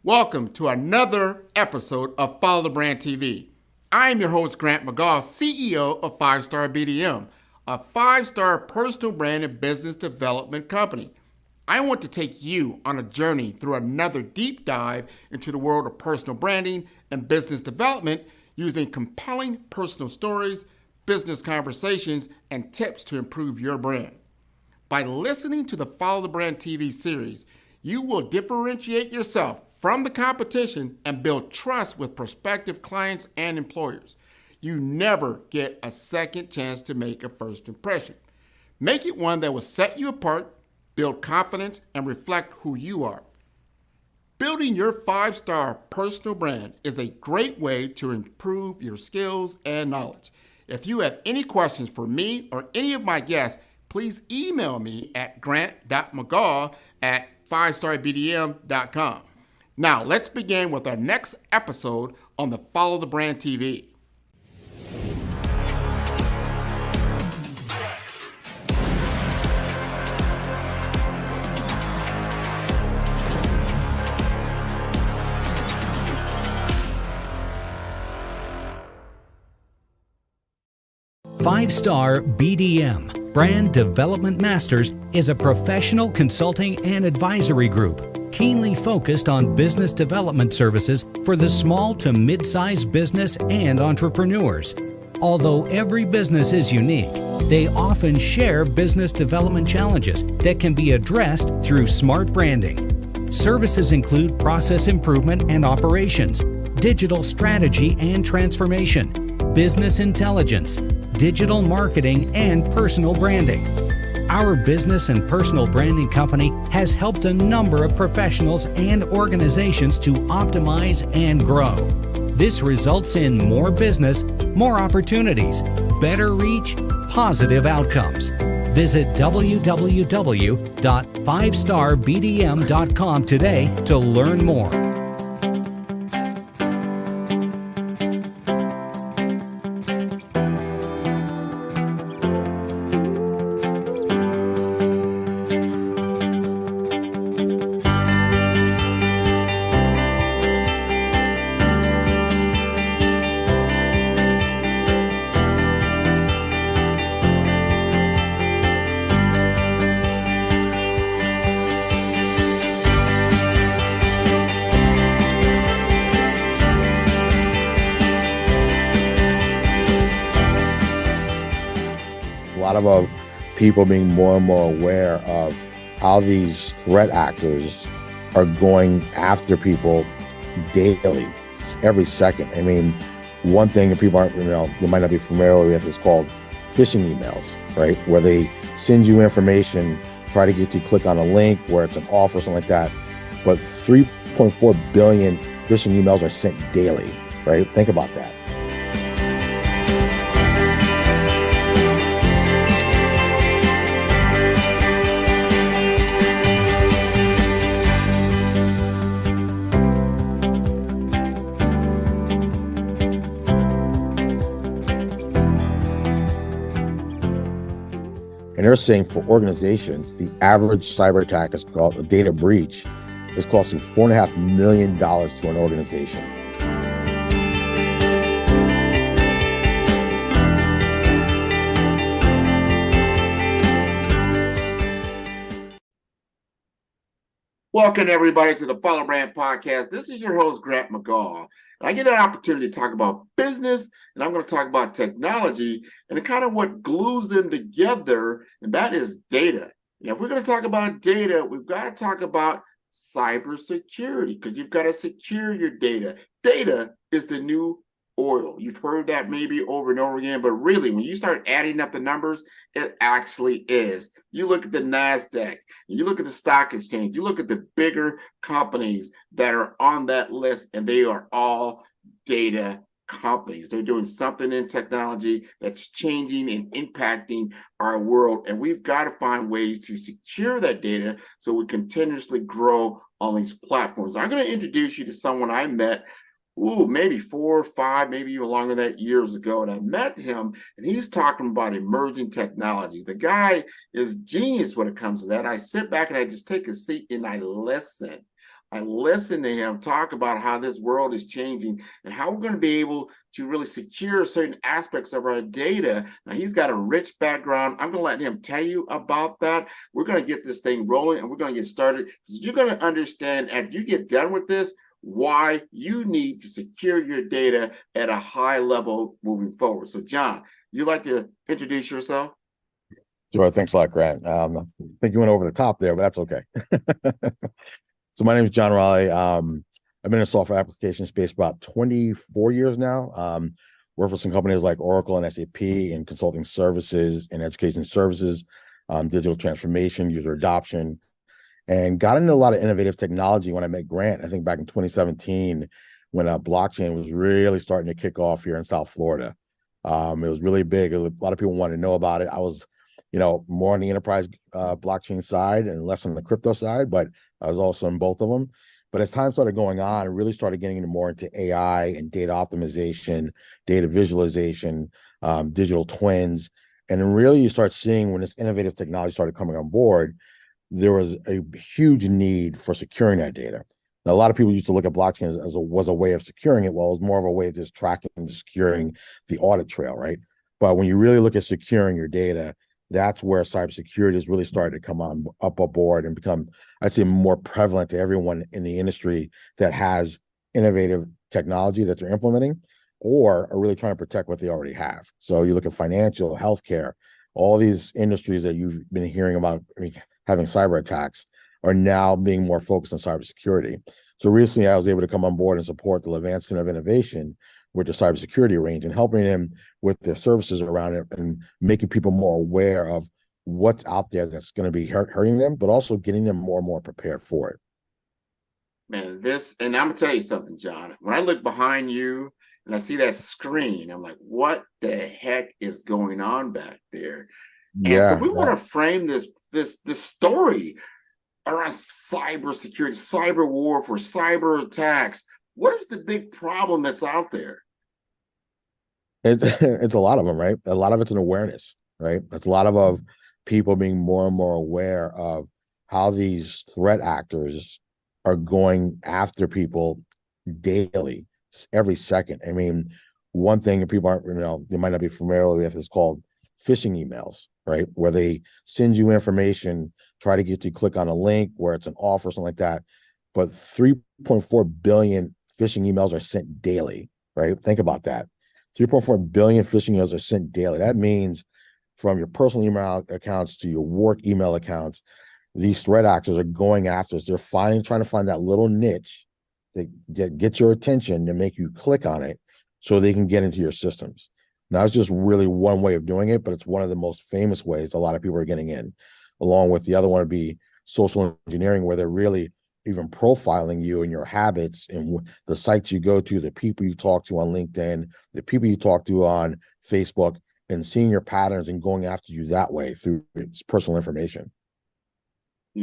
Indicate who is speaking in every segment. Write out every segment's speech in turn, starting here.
Speaker 1: Welcome to another episode of Follow the Brand TV. I am your host, Grant McGaugh, CEO of 5-Star BDM, a 5-star personal brand and business development company. I want to take you on a journey through another deep dive into the world of personal branding and business development using compelling personal stories, business conversations, and tips to improve your brand. By listening to the Follow the Brand TV series, you will differentiate yourself from the competition and build trust with prospective clients and employers. You never get a second chance to make a first impression. Make it one that will set you apart, build confidence, and reflect who you are. Building your 5-star personal brand is a great way to improve your skills and knowledge. If you have any questions for me or any of my guests, please email me at grant.mcgaugh@5starbdm.com. Now, let's begin with our next episode on the Follow the Brand TV.
Speaker 2: Five-Star BDM, Brand Development Masters, is a professional consulting and advisory group keenly focused on business development services for the small to mid-sized business and entrepreneurs. Although every business is unique, they often share business development challenges that can be addressed through smart branding. Services include process improvement and operations, digital strategy and transformation, business intelligence, digital marketing, and personal branding. Our business and personal branding company has helped a number of professionals and organizations to optimize and grow. This results in more business, more opportunities, better reach, positive outcomes. Visit www.5starbdm.com today to learn more.
Speaker 3: A lot of people being more and more aware of how these threat actors are going after people daily, every second. I mean, one thing that people aren't, they might not be familiar with is called phishing emails, right? Where they send you information, try to get you to click on a link where it's an offer or something like that. But 3.4 billion phishing emails are sent daily, right? Think about that. And they're saying for organizations, the average cyber attack is called a data breach, is costing $4.5 million to an organization.
Speaker 1: Welcome, everybody, to the Follow Brand Podcast. This is your host, Grant McGaugh. I get an opportunity to talk about business, and I'm going to talk about technology and kind of what glues them together, and that is data. And if we're going to talk about data, we've got to talk about cybersecurity, because you've got to secure your data. Data is the new oil. You've heard that maybe over and over again, but really, when you start adding up the numbers, it actually is. You look at the NASDAQ, you look at the stock exchange, you look at the bigger companies that are on that list, and they are all data companies. They're doing something in technology that's changing and impacting our world, and we've got to find ways to secure that data so we continuously grow on these platforms. I'm going to introduce you to someone I met maybe 4 or 5, maybe even longer than that, years ago. And I met him, and he's talking about emerging technologies. The guy is genius when it comes to that. I sit back and I just take a seat and I listen. I listened to him talk about how this world is changing and how we're going to be able to really secure certain aspects of our data. Now, he's got a rich background. I'm going to let him tell you about that. We're going to get this thing rolling and we're going to get started. So you're going to understand after you get done with this, why you need to secure your data at a high level moving forward. So, John, you'd like to introduce yourself?
Speaker 3: Sure. Thanks a lot, Grant. I think you went over the top there, but that's okay. So my name is John Raleigh. I've been in the software application space for about 24 years now. Worked for some companies like Oracle and SAP in consulting services and education services, digital transformation, user adoption, and got into a lot of innovative technology when I met Grant, I think back in 2017, when blockchain was really starting to kick off here in South Florida. It was really big. A lot of people wanted to know about it. I was, more on the enterprise blockchain side and less on the crypto side, but I was also in both of them. But as time started going on, I really started getting more into AI and data optimization, data visualization, digital twins. And then really you start seeing when this innovative technology started coming on board, there was a huge need for securing that data. Now, a lot of people used to look at blockchain was a way of securing it. Well, it was more of a way of just tracking and securing the audit trail, right? But when you really look at securing your data, that's where cybersecurity has really started to come on up aboard and become, I'd say, more prevalent to everyone in the industry that has innovative technology that they're implementing or are really trying to protect what they already have. So you look at financial, healthcare, all these industries that you've been hearing about having cyber attacks are now being more focused on cybersecurity. So recently I was able to come on board and support the Levant Center of Innovation with the cybersecurity range and helping them with their services around it and making people more aware of what's out there that's going to be hurting them, but also getting them more and more prepared for it.
Speaker 1: Man, and I'm gonna tell you something, John. When I look behind you and I see that screen, I'm like, what the heck is going on back there? And so
Speaker 3: Yeah.
Speaker 1: we want to frame this story around cybersecurity, cyber warfare, cyber attacks. What is the big problem that's out there?
Speaker 3: It's a lot of them, right? A lot of it's an awareness, right? It's a lot of people being more and more aware of how these threat actors are going after people daily, every second. I mean, one thing that people aren't, they might not be familiar with is called phishing emails, right? Where they send you information, try to get you to click on a link where it's an offer or something like that. But 3.4 billion phishing emails are sent daily, right? Think about that. 3.4 billion phishing emails are sent daily. That means from your personal email accounts to your work email accounts, these threat actors are going after us. They're trying to find that little niche that gets your attention and make you click on it so they can get into your systems. Now, it's just really one way of doing it, but it's one of the most famous ways a lot of people are getting in. Along with the other one would be social engineering, where they're really even profiling you and your habits and the sites you go to, the people you talk to on LinkedIn, the people you talk to on Facebook, and seeing your patterns and going after you that way through its personal information.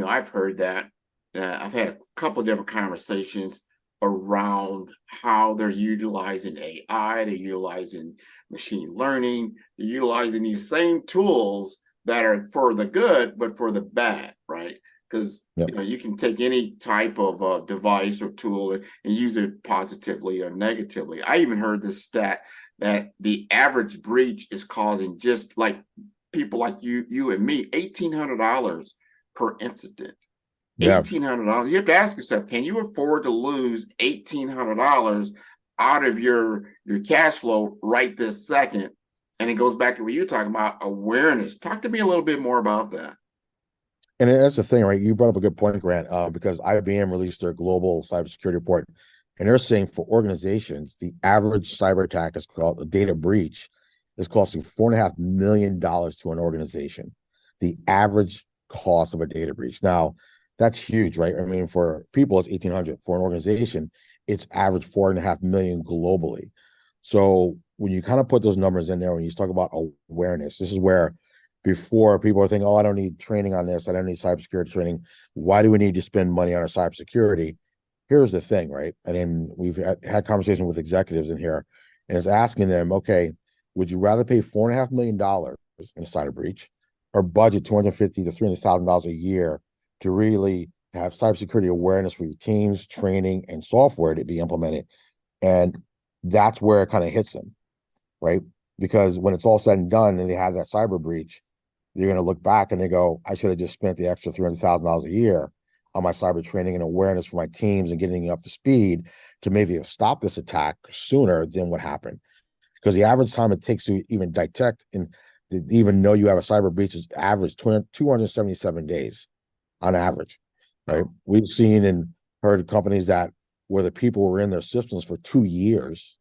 Speaker 1: I've heard that. I've had a couple of different conversations around how they're utilizing AI, they're utilizing machine learning, they're utilizing these same tools that are for the good, but for the bad, right? Because you can take any type of device or tool and use it positively or negatively. I even heard this stat that the average breach is causing, just like people like you and me, $1,800 per incident. $1,800. You have to ask yourself, can you afford to lose $1,800 out of your cash flow right this second? And it goes back to what you're talking about, awareness. Talk to me a little bit more about that.
Speaker 3: And that's the thing, right? You brought up a good point, Grant, because IBM released their global cybersecurity report, and they're saying for organizations, the average cyber attack is called a data breach is costing $4.5 million to an organization. The average cost of a data breach. Now, that's huge, right? I mean, for people, it's 1,800. For an organization, it's average 4.5 million globally. So when you kind of put those numbers in there, when you talk about awareness, this is where before people are thinking, oh, I don't need training on this. I don't need cybersecurity training. Why do we need to spend money on our cybersecurity? Here's the thing, right? And then we've had conversations with executives in here, and it's asking them, okay, would you rather pay $4.5 million in a cyber breach or budget $250,000 to $300,000 a year to really have cybersecurity awareness for your teams, training, and software to be implemented. And that's where it kind of hits them, right? Because when it's all said and done and they have that cyber breach, they're going to look back and they go, I should have just spent the extra $300,000 a year on my cyber training and awareness for my teams and getting up to speed to maybe have stopped this attack sooner than what happened. Because the average time it takes to even detect and to even know you have a cyber breach is average 277 days on average, right? We've seen and heard of companies that where the people were in their systems for 2 years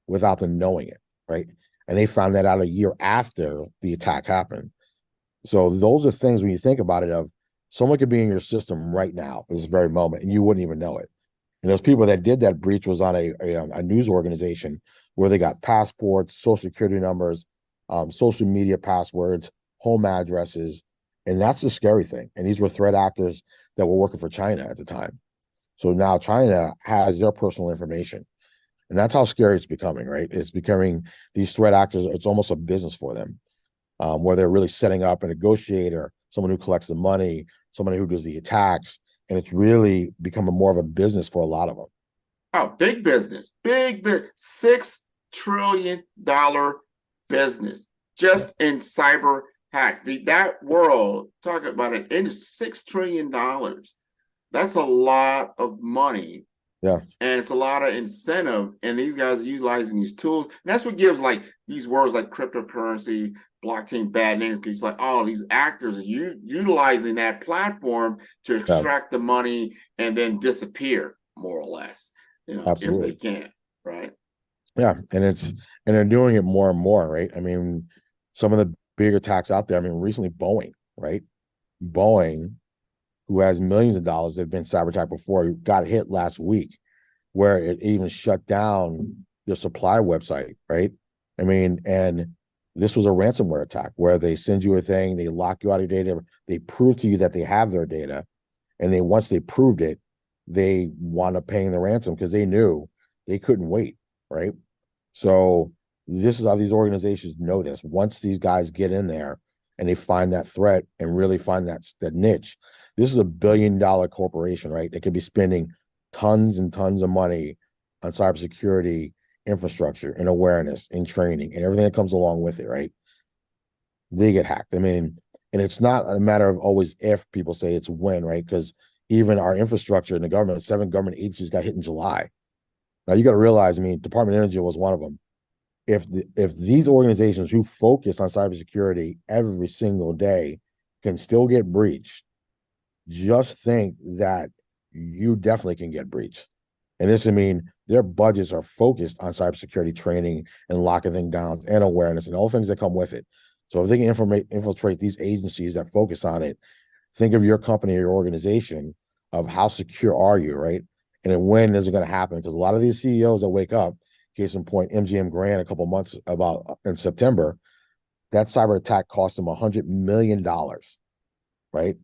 Speaker 3: without them knowing it, right? And they found that out a year after the attack happened. So those are things when you think about it of someone could be in your system right now, this very moment, and you wouldn't even know it. And those people that did that breach was on a news organization where they got passports, social security numbers, social media passwords, home addresses. And that's the scary thing. And these were threat actors that were working for China at the time. So now China has their personal information. And that's how scary it's becoming, right? It's becoming these threat actors, it's almost a business for them, where they're really setting up a negotiator, someone who collects the money, somebody who does the attacks. And it's really becoming more of a business for a lot of them.
Speaker 1: Oh, big business, $6 trillion business just in cyber hack. That world, talking about it, it is $6 trillion. That's a lot of money.
Speaker 3: Yeah.
Speaker 1: And it's a lot of incentive. And these guys are utilizing these tools. And that's what gives like these words like cryptocurrency, blockchain bad names, because like, oh, these actors are utilizing that platform to extract the money and then disappear, more or less,
Speaker 3: Absolutely.
Speaker 1: if they can, right?
Speaker 3: Yeah, and they're doing it more and more, right? I mean, some of the big attacks out there, I mean, recently Boeing, right? Boeing, who has millions of dollars, they've been cyber attacked before, got hit last week where it even shut down their supply website, right? I mean, and this was a ransomware attack where they send you a thing, they lock you out of your data, they prove to you that they have their data, and then once they proved it, they wound up paying the ransom because they knew they couldn't wait, right? So this is how these organizations know this. Once these guys get in there and they find that threat and really find that niche, this is $1 billion corporation, right? They could be spending tons and tons of money on cybersecurity infrastructure and awareness and training and everything that comes along with it, right? They get hacked. I mean, and it's not a matter of always if, people say it's when, right? Because even our infrastructure in the government, 7 government agencies got hit in July. Now you got to realize, I mean, Department of Energy was one of them. If these organizations who focus on cybersecurity every single day can still get breached, just think that you definitely can get breached. And this, I mean, their budgets are focused on cybersecurity training and locking things down and awareness and all things that come with it. So if they can infiltrate these agencies that focus on it, think of your company or your organization of how secure are you, right? And then when is it going to happen? Because a lot of these CEOs that wake up, case in point, MGM Grand a couple months about in September, that cyber attack cost them $100 million, right?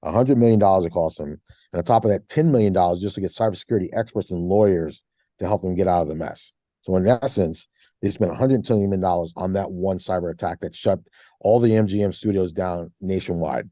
Speaker 3: $100 million it cost them. And on top of that, $10 million just to get cybersecurity experts and lawyers to help them get out of the mess. So in essence, they spent $110 million on that one cyber attack that shut all the MGM studios down nationwide.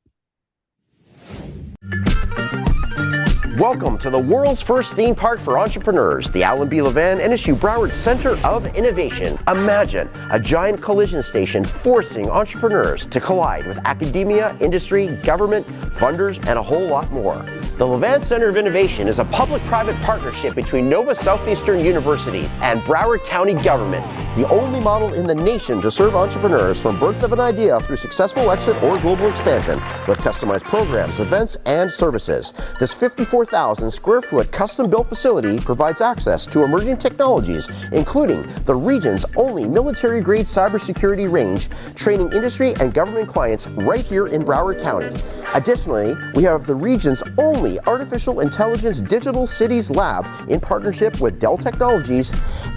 Speaker 4: Welcome to the world's first theme park for entrepreneurs, the Alan B. Levan NSU Broward Center of Innovation. Imagine a giant collision station forcing entrepreneurs to collide with academia, industry, government, funders, and a whole lot more. The Levan Center of Innovation is a public-private partnership between Nova Southeastern University and Broward County government, the only model in the nation to serve entrepreneurs from birth of an idea through successful exit or global expansion with customized programs, events, and services. This 54,000 square foot custom-built facility provides access to emerging technologies, including the region's only military-grade cybersecurity range, training industry and government clients right here in Broward County. Additionally, we have the region's only artificial intelligence digital cities lab in partnership with Dell Technologies,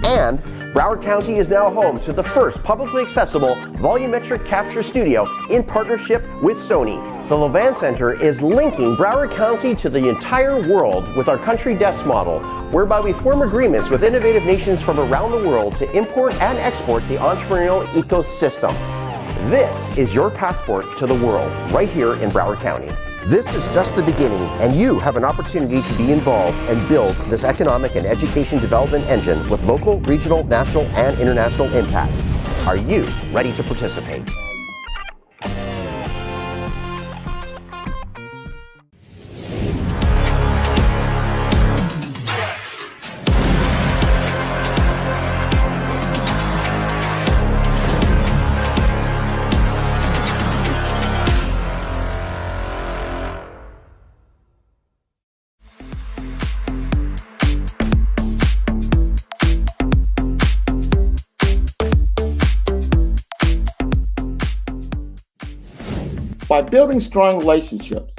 Speaker 4: and Broward County is now home to the first publicly accessible volumetric capture studio in partnership with Sony. The Levan Center is linking Broward County to the entire world with our country desk model, whereby we form agreements with innovative nations from around the world to import and export the entrepreneurial ecosystem. This is your passport to the world, right here in Broward County. This is just the beginning, and you have an opportunity to be involved and build this economic and education development engine with local, regional, national, and international impact. Are you ready to participate?
Speaker 1: By building strong relationships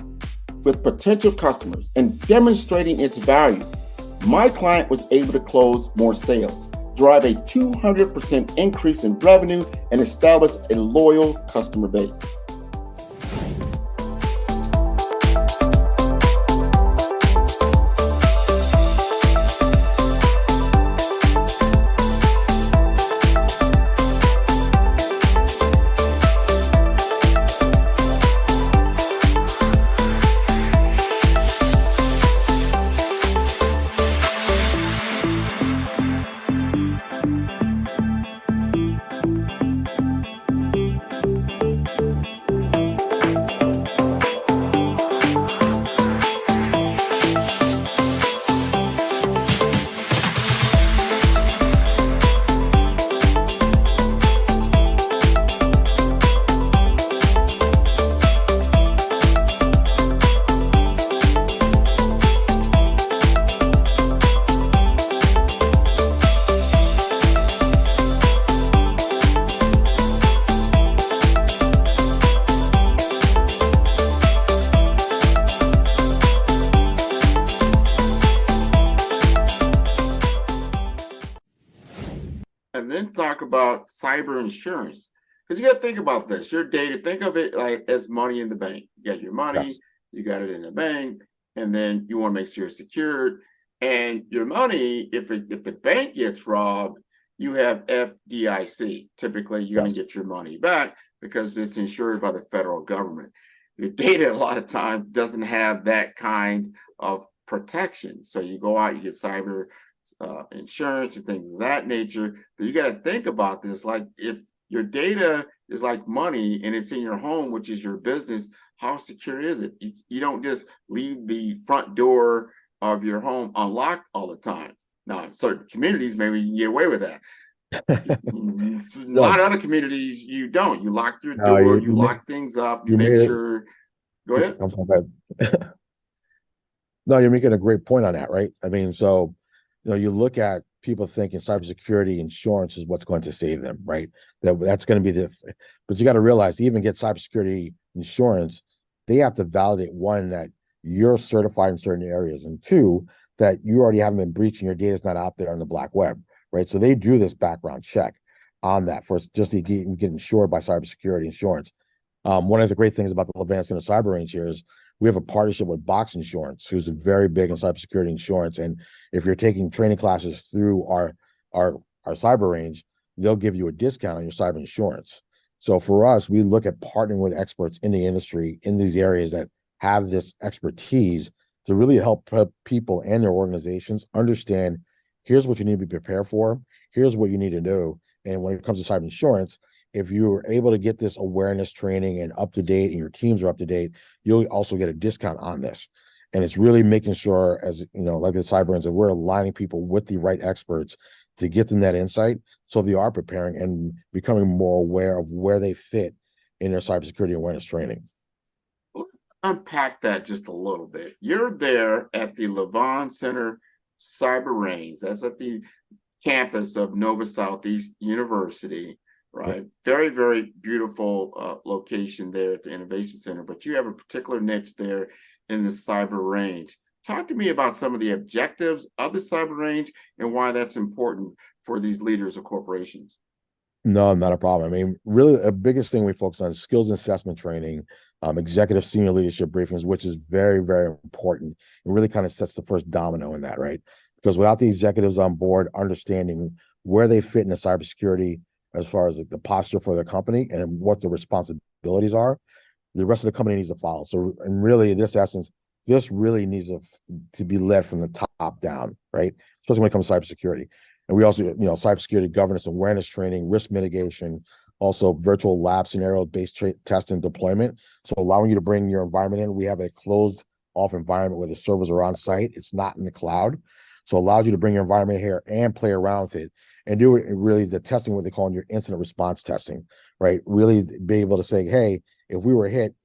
Speaker 1: with potential customers and demonstrating its value, my client was able to close more sales, drive a 200% increase in revenue, and establish a loyal customer base. And then talk about cyber insurance. Because you got to think about this. Your data, think of it like as money in the bank. You got your money, yes. You got it in the bank, and then you want to make sure it's secured. And your money, if the bank gets robbed, you have FDIC. Typically, you're going to get your money back because it's insured by the federal government. Your data, a lot of times, doesn't have that kind of protection. So you go out, you get cyber insurance and things of that nature. But you got to think about this. Like if your data is like money and it's in your home, which is your business, how secure is it? You don't just leave the front door of your home unlocked all the time. Now, in certain communities, maybe you can get away with that. A lot of other communities, you don't. You lock your door, you lock things up, you make sure. Go ahead.
Speaker 3: No, you're making a great point on that, right? I mean, so you look at people thinking cybersecurity insurance is what's going to save them, right? That's going to be but you got to realize to even get cybersecurity insurance, they have to validate, one, that you're certified in certain areas, and two, that you already haven't been breaching, your data is not out there on the black web, right? So they do this background check on that for just to get insured by cybersecurity insurance. One of the great things about the Levant Center Cyber Range here is we have a partnership with Box Insurance, who's very big in cybersecurity insurance. And if you're taking training classes through our cyber range, they'll give you a discount on your cyber insurance. So for us, we look at partnering with experts in the industry in these areas that have this expertise to really help people and their organizations understand, here's what you need to be prepared for, here's what you need to do. And when it comes to cyber insurance, if you're able to get this awareness training and up to date and your teams are up to date, you'll also get a discount on this. And it's really making sure, as you know, like the cyber ends, that we're aligning people with the right experts to get them that insight so they are preparing and becoming more aware of where they fit in their cybersecurity awareness training.
Speaker 1: Let's unpack that just a little bit. You're there at the Levant Center Cyber Range. That's at the campus of Nova Southeast University. Right. Very, very beautiful location there at the Innovation Center, but you have a particular niche there in the cyber range. Talk to me about some of the objectives of the cyber range and why that's important for these leaders of corporations.
Speaker 3: No, not a problem. I mean, really, the biggest thing we focus on is skills and assessment training, executive senior leadership briefings, which is very, very important. It really kind of sets the first domino in that, right? Because without the executives on board understanding where they fit in the cybersecurity as far as the posture for their company and what the responsibilities are, the rest of the company needs to follow. So, and really, in this essence, this really needs to be led from the top down, right? Especially when it comes to cybersecurity. And we also, cybersecurity governance, awareness training, risk mitigation, also virtual lab scenario-based test and deployment. So allowing you to bring your environment in. We have a closed off environment where the servers are on site. It's not in the cloud. So it allows you to bring your environment here and play around with it and do it really the testing, what they call your incident response testing, right? Really be able to say, hey, if we were hit,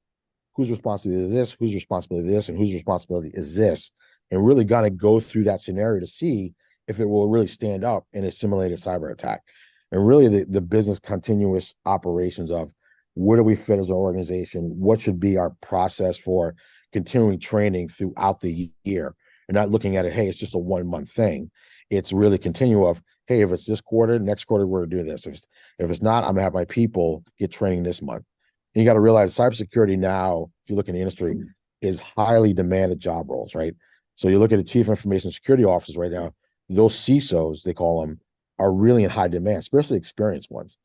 Speaker 3: whose responsibility is this, whose responsibility is this, and whose responsibility is this, and really gonna go through that scenario to see if it will really stand up in a simulated cyber attack. And really the business continuous operations of where do we fit as an organization, what should be our process for continuing training throughout the year, and not looking at it, hey, it's just a 1 month thing. It's really continue of, hey, if it's this quarter, next quarter we're gonna do this. If it's not, I'm gonna have my people get training this month. And you got to realize cybersecurity now, if you look in the industry, is highly demanded job roles, right? So you look at the chief information security officers right now, those CISOs, they call them, are really in high demand, especially experienced ones.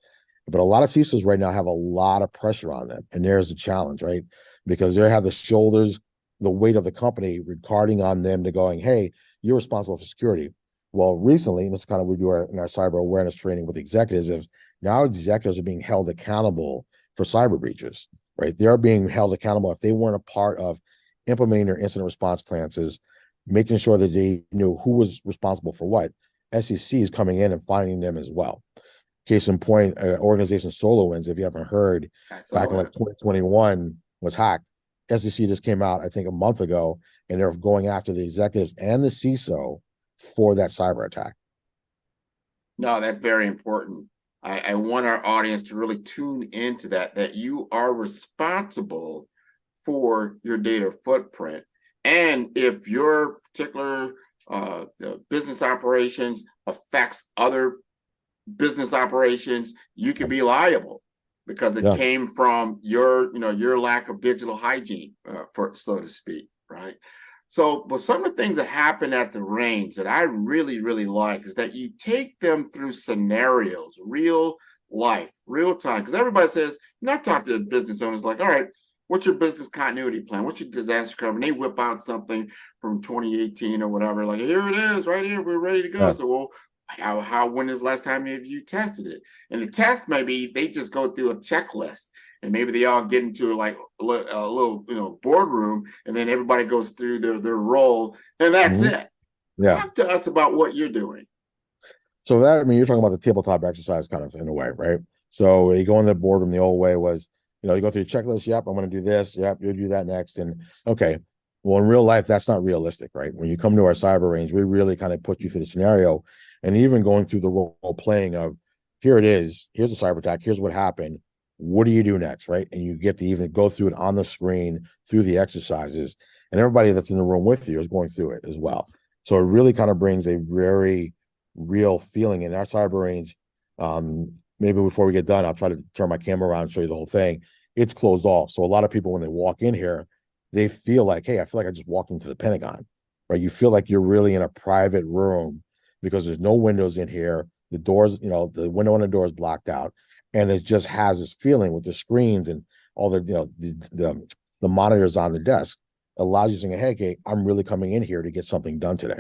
Speaker 3: But a lot of CISOs right now have a lot of pressure on them. And there's the challenge, right? Because they have the shoulders, the weight of the company regarding on them to going, hey, you're responsible for security. Well, recently, and this is kind of what we do in our cyber awareness training with executives, is now executives are being held accountable for cyber breaches, right? They're being held accountable if they weren't a part of implementing their incident response plans, is making sure that they knew who was responsible for what. SEC is coming in and finding them as well. Case in point, organization SolarWinds, if you haven't heard, back in like 2021 was hacked. SEC just came out, I think, a month ago, and they're going after the executives and the CISO for that cyber attack.
Speaker 1: No, that's very important. I want our audience to really tune into that you are responsible for your data footprint. And if your particular business operations affects other business operations, you can be liable because it came from your lack of digital hygiene, for so to speak, right? So, but some of the things that happen at the range that I really, really like is that you take them through scenarios, real life, real time. Because everybody says, I talk to business owners like, all right, what's your business continuity plan? What's your disaster cover? And they whip out something from 2018 or whatever, like, here it is, right here, we're ready to go. Yeah. So, well, when is the last time have you tested it? And the test, maybe they just go through a checklist. And maybe they all get into like a little, boardroom, and then everybody goes through their role, and that's it. Yeah. Talk to us about what you're doing.
Speaker 3: So that, I mean, you're talking about the tabletop exercise kind of in a way, right? So you go in the boardroom, the old way was, you go through your checklist. Yep, I'm going to do this. Yep, you'll do that next. And okay, well, in real life, that's not realistic, right? When you come to our cyber range, we really kind of put you through the scenario, and even going through the role playing of, here it is, here's a cyber attack, here's what happened. What do you do next, right? And you get to even go through it on the screen through the exercises, and everybody that's in the room with you is going through it as well. So it really kind of brings a very real feeling in our cyber range. Maybe before we get done, I'll try to turn my camera around and show you the whole thing. It's closed off. So a lot of people, when they walk in here, they feel like, hey, I feel like I just walked into the Pentagon, right? You feel like you're really in a private room because there's no windows in here. The doors, the window on the door is blocked out. And it just has this feeling with the screens and all the, the monitors on the desk allows you to say, hey, okay, I'm really coming in here to get something done today.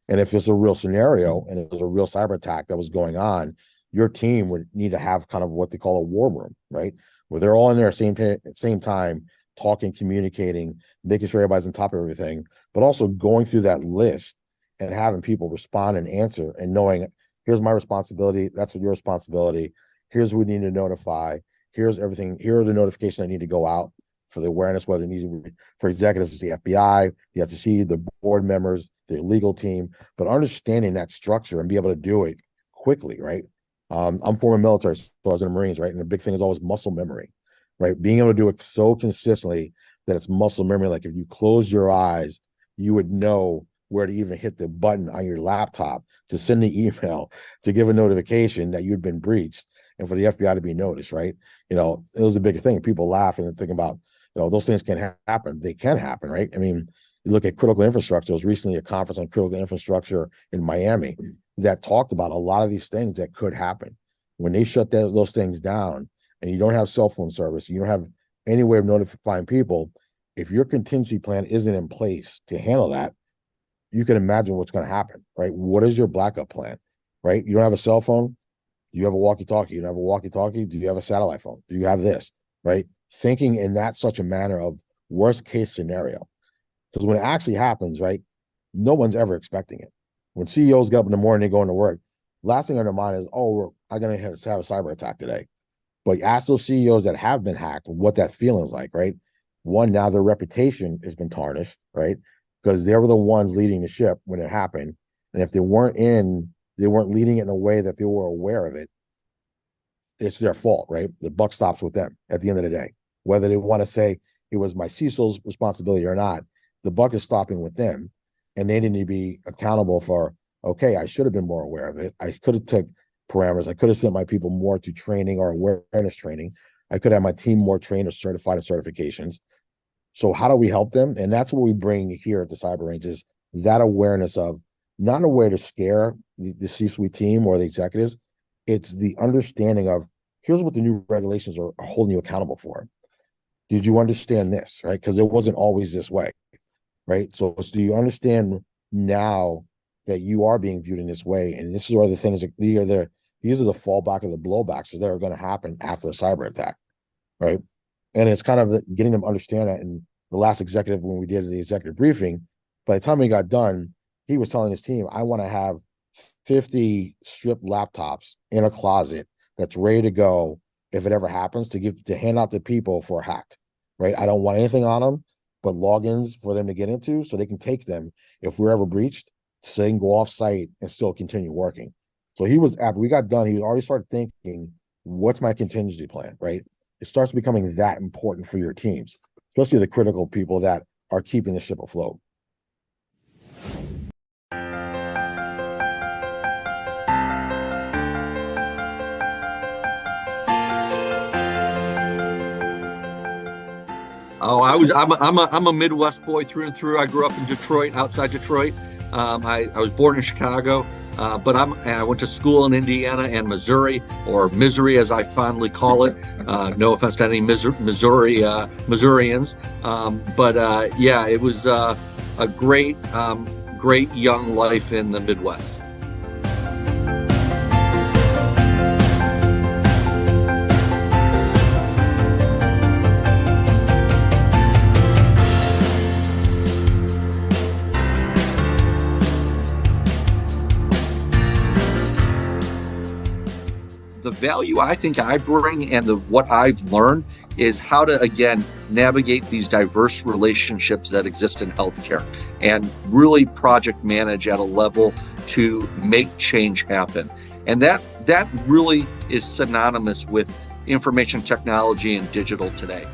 Speaker 3: And if it's a real scenario and it was a real cyber attack that was going on, your team would need to have kind of what they call a war room, right? Where they're all in there at the same time, talking, communicating, making sure everybody's on top of everything, but also going through that list and having people respond and answer and knowing, here's my responsibility, that's your responsibility. Here's what we need to notify. Here's everything. Here are the notifications that need to go out for the awareness, whether it needs to be for executives, it's the FBI, the FTC, the board members, the legal team, but understanding that structure and be able to do it quickly, right? I'm former military, so I was in the Marines, right? And the big thing is always muscle memory, right? Being able to do it so consistently that it's muscle memory. Like if you close your eyes, you would know where to even hit the button on your laptop to send the email, to give a notification that you'd been breached, and for the FBI to be noticed, right? It was the biggest thing. People laugh and think about, those things can happen. They can happen, right? I mean, you look at critical infrastructure. There was recently a conference on critical infrastructure in Miami that talked about a lot of these things that could happen. When they shut those things down and you don't have cell phone service, you don't have any way of notifying people, if your contingency plan isn't in place to handle that, you can imagine what's going to happen, right? What is your backup plan, right? You don't have a cell phone. Do you have a walkie-talkie? You don't have a walkie-talkie? Do you have a satellite phone? Do you have this, right? Thinking in that such a manner of worst case scenario. Because when it actually happens, right, no one's ever expecting it. When CEOs get up in the morning, they go into work, last thing on their mind is, oh, I'm going to have a cyber attack today. But ask those CEOs that have been hacked what that feeling is like, right? One, now their reputation has been tarnished, right? Because they were the ones leading the ship when it happened. And if they weren't leading it in a way that they were aware of it, it's their fault, right? The buck stops with them at the end of the day. Whether they want to say it was my CISO's responsibility or not, the buck is stopping with them. And they need to be accountable for, okay, I should have been more aware of it. I could have took parameters. I could have sent my people more to training or awareness training. I could have my team more trained or certified in certifications. So how do we help them? And that's what we bring here at the Cyber Range is that awareness of not a way to scare the C-suite team or the executives. It's the understanding of here's what the new regulations are holding you accountable for. Did you understand this, right? Because it wasn't always this way, right? So do you understand now that you are being viewed in this way? And this is where the things that these are the fallback or the blowbacks that are going to happen after a cyber attack, right? And it's kind of getting them to understand that. And the last executive, when we did the executive briefing, by the time we got done, he was telling his team, I want to have 50 stripped laptops in a closet that's ready to go if it ever happens to hand out to people for hacked, right? I don't want anything on them but logins for them to get into so they can take them if we're ever breached so they can go off site and still continue working. So he was, after we got done, he already started thinking, what's my contingency plan, right? It starts becoming that important for your teams, especially the critical people that are keeping the ship afloat.
Speaker 5: Oh, I'm a Midwest boy through and through. I grew up in Detroit, outside Detroit. I was born in Chicago, but I went to school in Indiana and Missouri, or Missouri as I fondly call it. No offense to any Missourians, but yeah, it was a great young life in the Midwest. The value I think I bring and what I've learned is how to, again, navigate these diverse relationships that exist in healthcare and really project manage at a level to make change happen. And that really is synonymous with information technology and digital today.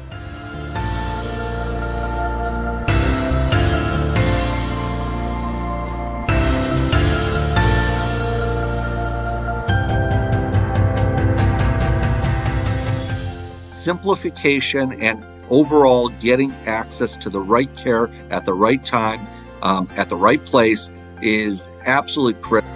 Speaker 5: Simplification and overall getting access to the right care at the right time, at the right place is absolutely critical.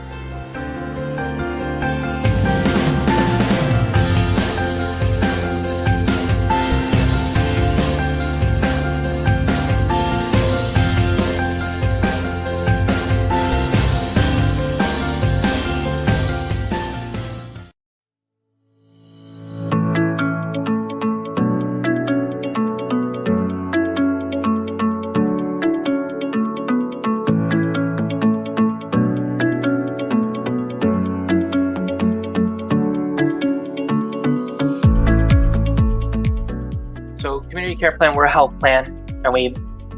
Speaker 6: So community care plan, we're a health plan, and we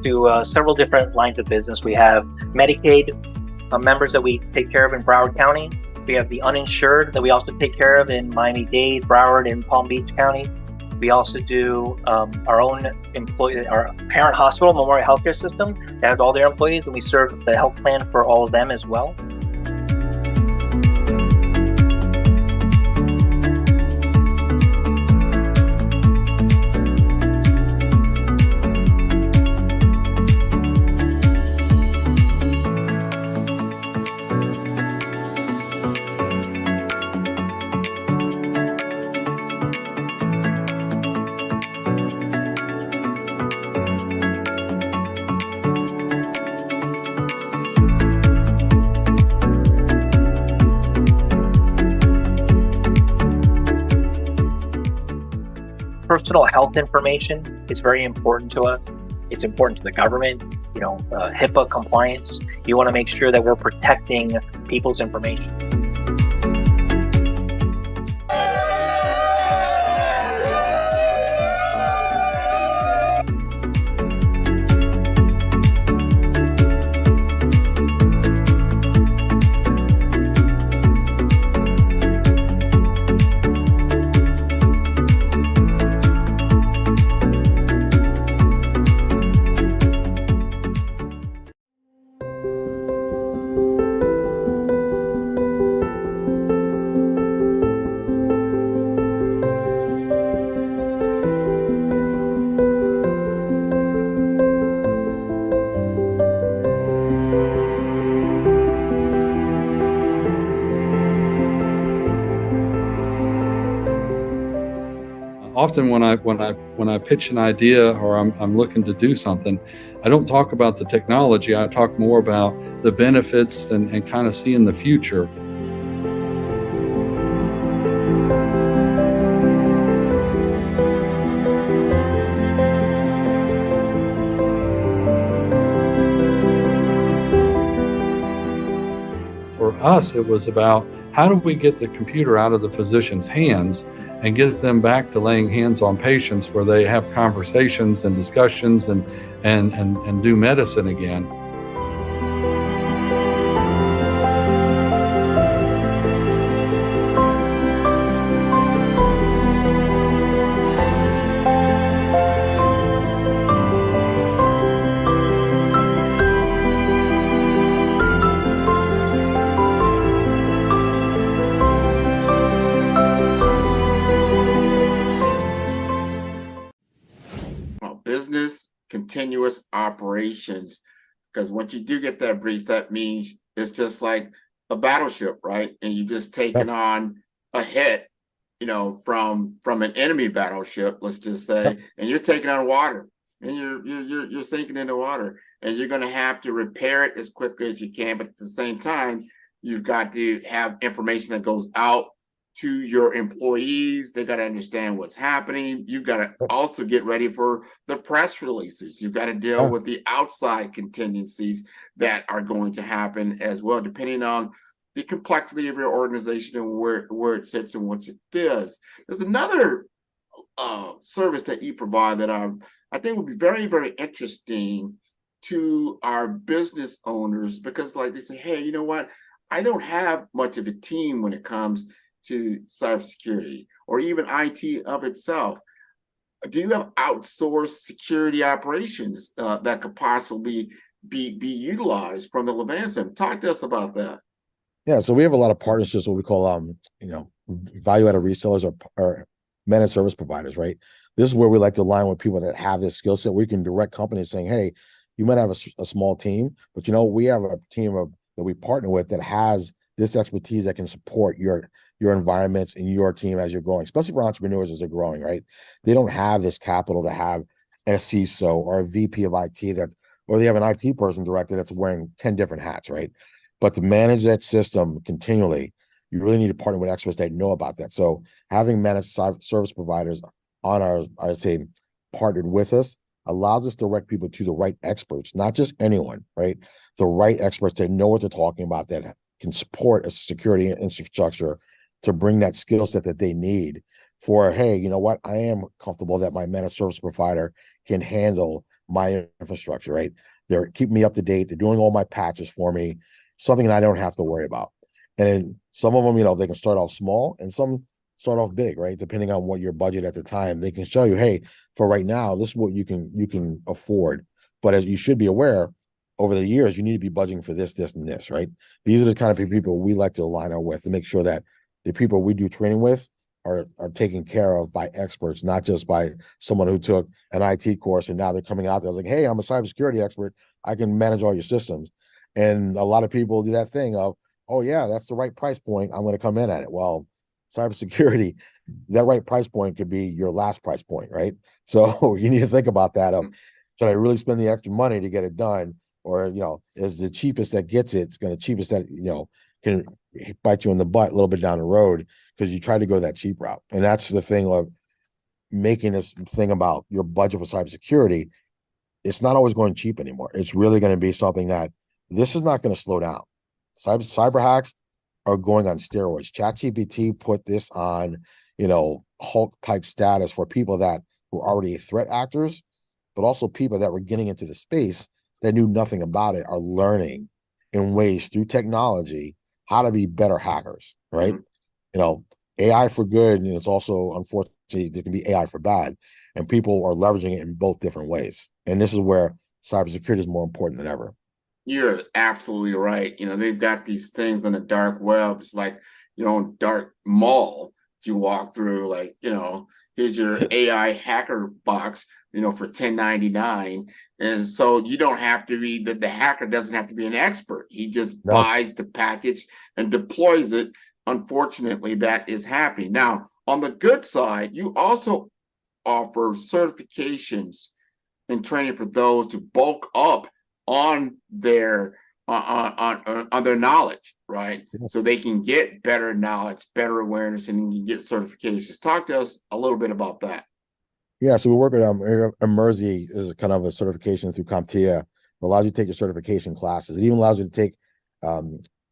Speaker 6: do several different lines of business. We have Medicaid members that we take care of in Broward County. We have the uninsured that we also take care of in Miami-Dade, Broward, and Palm Beach County. We also do our own our parent hospital, Memorial Healthcare System, that has all their employees, and we serve the health plan for all of them as well. personal health information is very important to us. It's important to the government, HIPAA compliance. You want to make sure that we're protecting people's information.
Speaker 7: Often when I pitch an idea or I'm looking to do something, I don't talk about the technology. I talk more about the benefits and kind of seeing the future. For us, it was about how do we get the computer out of the physician's hands and get them back to laying hands on patients where they have conversations and discussions and do medicine again.
Speaker 1: Business continuous operations, because once you do get that breach, that means it's just like a battleship, right? And you just taking on a hit, from an enemy battleship, let's just say, and you're taking on water, and you're sinking into water, and you're going to have to repair it as quickly as you can. But at the same time, you've got to have information that goes out to your employees. They got to understand what's happening. You've got to also get ready for the press releases. You've got to deal with the outside contingencies that are going to happen as well, depending on the complexity of your organization and where it sits and what it does. There's another service that you provide that I think would be very, very interesting to our business owners, because like they say, hey, you know what? I don't have much of a team when it comes to cybersecurity or even IT of itself. Do you have outsourced security operations that could possibly be utilized from the Levant Center? Talk to us about that.
Speaker 3: Yeah, so we have a lot of partnerships, what we call value-added resellers or managed service providers, right? This is where we like to align with people that have this skill set. We can direct companies saying, hey, you might have a small team, but we have a team that we partner with that has this expertise that can support your environments and your team as you're growing, especially for entrepreneurs as they're growing, right? They don't have this capital to have a CISO or a VP of IT or they have an IT person director that's wearing 10 different hats, right? But to manage that system continually, you really need to partner with experts that know about that. So having managed service providers on I'd say, partnered with us allows us to direct people to the right experts, not just anyone, right? The right experts that know what they're talking about, that can support a security infrastructure to bring that skill set that they need for, hey, you know what? I am comfortable that my managed service provider can handle my infrastructure, right? They're keeping me up to date. They're doing all my patches for me, something that I don't have to worry about. And then some of them, they can start off small and some start off big, right? Depending on what your budget at the time, they can show you, hey, for right now, this is what you can afford. But as you should be aware, over the years, you need to be budgeting for this, and this, right? These are the kind of people we like to align our with to make sure that the people we do training with are taken care of by experts, not just by someone who took an IT course and now they're coming out there. I was like, hey, I'm a cybersecurity expert. I can manage all your systems. And a lot of people do that thing of, oh yeah, that's the right price point. I'm going to come in at it. Well, cybersecurity, that right price point could be your last price point, right? So you need to think about that of, should I really spend the extra money to get it done? Or, is the cheapest that gets it's going to cheapest that, can bite you in the butt a little bit down the road because you try to go that cheap route. And that's the thing of making this thing about your budget for cybersecurity, it's not always going cheap anymore. It's really going to be something that this is not going to slow down. Cyber hacks are going on steroids. ChatGPT put this on, Hulk type status for people that were already threat actors, but also people that were getting into the space that knew nothing about it are learning in ways through technology how to be better hackers, right? Mm-hmm. AI for good, and it's also, unfortunately, there can be AI for bad, and people are leveraging it in both different ways. And this is where cybersecurity is more important than ever.
Speaker 1: You're absolutely right. They've got these things on the dark web. It's like, dark mall you walk through, like, here's your AI hacker box, for $10.99. And so you don't have to be, the hacker doesn't have to be an expert. He just buys the package and deploys it. Unfortunately, that is happening. Now, on the good side, you also offer certifications and training for those to bulk up on their on their knowledge, right? So they can get better knowledge, better awareness, and can get certifications. Talk to us a little bit about that.
Speaker 3: Yeah, so we work with Emerzi is kind of a certification through CompTIA. It allows you to take your certification classes. It even allows you to take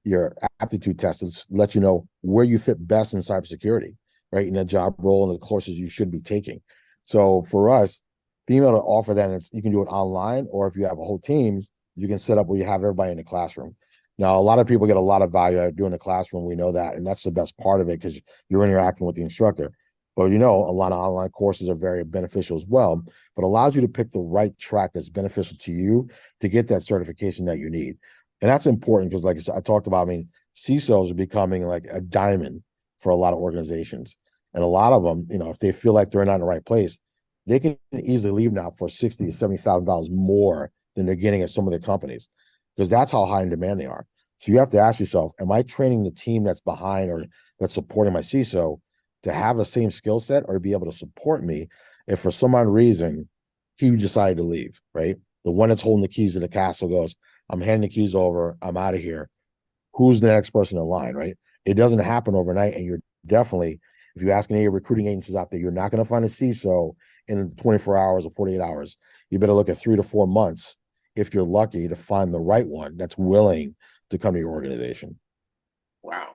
Speaker 3: your aptitude tests to let you know where you fit best in cybersecurity, right? In a job role and the courses you should be taking. So for us, being able to offer that, and you can do it online, or if you have a whole team, you can set up where you have everybody in the classroom. Now, a lot of people get a lot of value out of doing the classroom. We know that, and that's the best part of it because you're interacting with the instructor. But a lot of online courses are very beneficial as well, but allows you to pick the right track that's beneficial to you to get that certification that you need. And that's important because, like I talked about, CISOs are becoming like a diamond for a lot of organizations. And a lot of them, if they feel like they're not in the right place, they can easily leave now for $60,000 to $70,000 more than they're getting at some of their companies, because that's how high in demand they are. So you have to ask yourself, am I training the team that's behind or that's supporting my CISO to have the same skill set or to be able to support me if for some odd reason he decided to leave, right? The one that's holding the keys to the castle goes, I'm handing the keys over, I'm out of here. Who's the next person in line, right? It doesn't happen overnight, and you're definitely, if you ask any of your recruiting agencies out there, you're not going to find a CISO in 24 hours or 48 hours. You better look at 3 to 4 months if you're lucky to find the right one that's willing to come to your organization.
Speaker 1: Wow.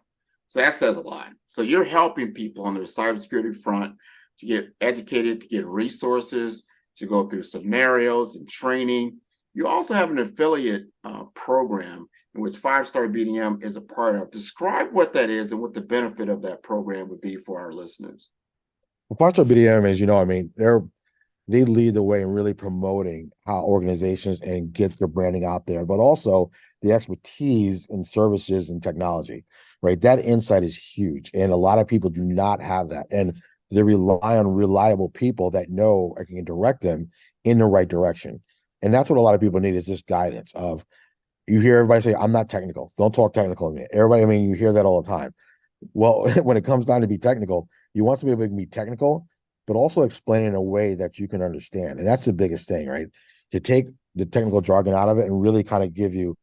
Speaker 1: So that says a lot. So you're helping people on their cybersecurity front to get educated, to get resources, to go through scenarios and training. You also have an affiliate program in which 5-Star BDM is a part of. Describe what that is and what the benefit of that program would be for our listeners.
Speaker 3: Well, 5-Star BDM is, they lead the way in really promoting how organizations and get their branding out there, but also the expertise in services and technology, right? That insight is huge. And a lot of people do not have that. And they rely on reliable people that know or can direct them in the right direction. And that's what a lot of people need, is this guidance of, you hear everybody say, I'm not technical. Don't talk technical to me. Everybody, you hear that all the time. Well, when it comes down to be technical, you want somebody to be technical, but also explain it in a way that you can understand. And that's the biggest thing, right? To take the technical jargon out of it and really kind of give you,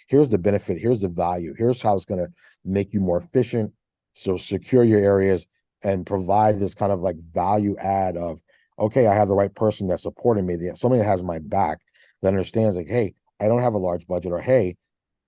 Speaker 3: here's the benefit, here's the value, here's how it's going to make you more efficient, so secure your areas and provide this kind of like value add of, okay, I have the right person that's supporting me, somebody that has my back, that understands like, hey, I don't have a large budget, or hey,